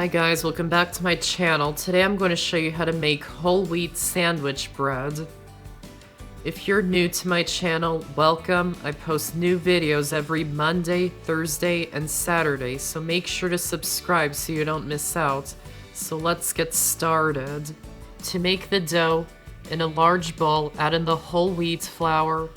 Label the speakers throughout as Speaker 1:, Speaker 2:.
Speaker 1: Hi guys, welcome back to my channel. Today I'm going to show you how to make whole wheat sandwich bread. If you're new to my channel, welcome. I post new videos every Monday, Thursday, and Saturday, so make sure to subscribe so you don't miss out. So let's get started. To make the dough, in a large bowl, add in the whole wheat flour,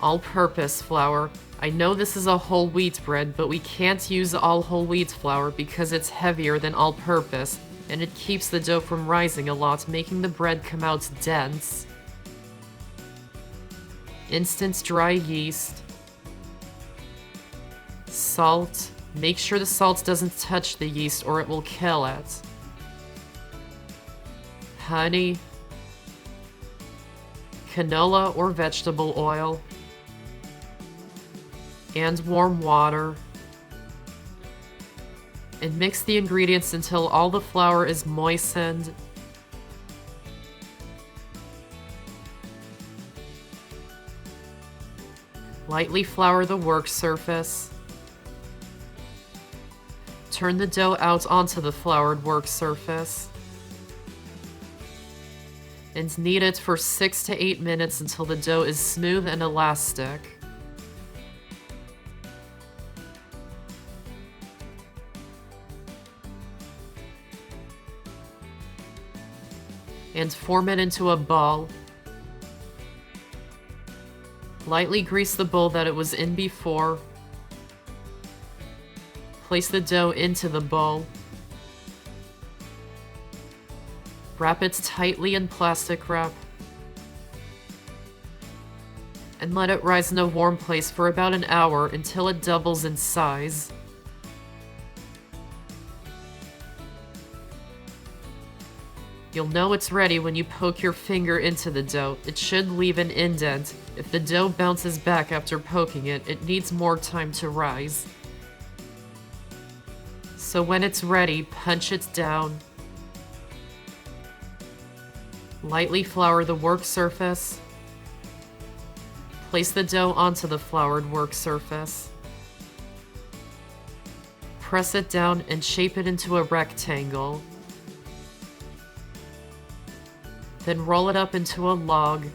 Speaker 1: all-purpose flour. I know this is a whole wheat bread, but we can't use all whole wheat flour because it's heavier than all-purpose, and it keeps the dough from rising a lot, making the bread come out dense. Instant dry yeast. Salt. Make sure the salt doesn't touch the yeast or it will kill it. Honey. Canola or vegetable oil. And warm water. And mix the ingredients until all the flour is moistened. Lightly flour the work surface. Turn the dough out onto the floured work surface. And knead it for 6 to 8 minutes until the dough is smooth and elastic. And form it into a ball. Lightly grease the bowl that it was in before. Place the dough into the bowl. Wrap it tightly in plastic wrap. And let it rise in a warm place for about an hour until it doubles in size. You'll know it's ready when you poke your finger into the dough. It should leave an indent. If the dough bounces back after poking it, it needs more time to rise. So when it's ready, punch it down. Lightly flour the work surface. Place the dough onto the floured work surface. Press it down and shape it into a rectangle. Then roll it up into a log.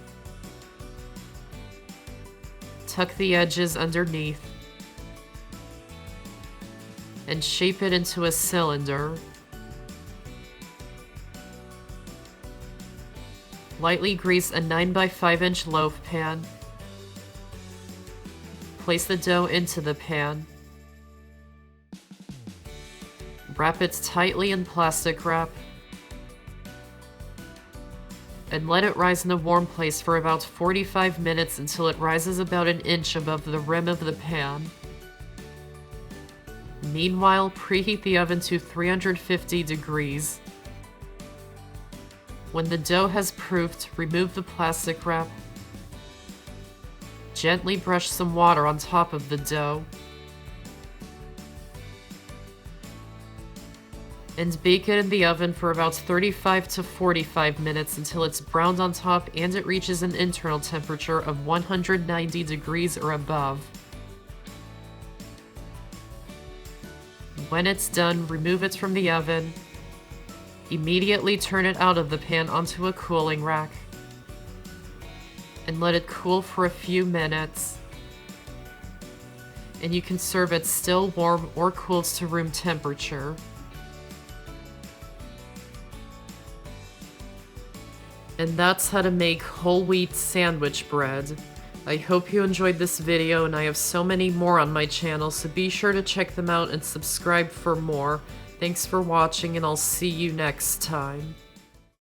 Speaker 1: Tuck the edges underneath. And shape it into a cylinder. Lightly grease a 9x5-inch loaf pan. Place the dough into the pan. Wrap it tightly in plastic wrap. And let it rise in a warm place for about 45 minutes until it rises about an inch above the rim of the pan. Meanwhile, preheat the oven to 350 degrees. When the dough has proofed, remove the plastic wrap. Gently brush some water on top of the dough. And bake it in the oven for about 35 to 45 minutes until it's browned on top and it reaches an internal temperature of 190 degrees or above. When it's done, remove it from the oven. Immediately turn it out of the pan onto a cooling rack. And let it cool for a few minutes. And you can serve it still warm or cooled to room temperature. And that's how to make whole wheat sandwich bread. I hope you enjoyed this video, and I have so many more on my channel, so be sure to check them out and subscribe for more. Thanks for watching, and I'll see you next time.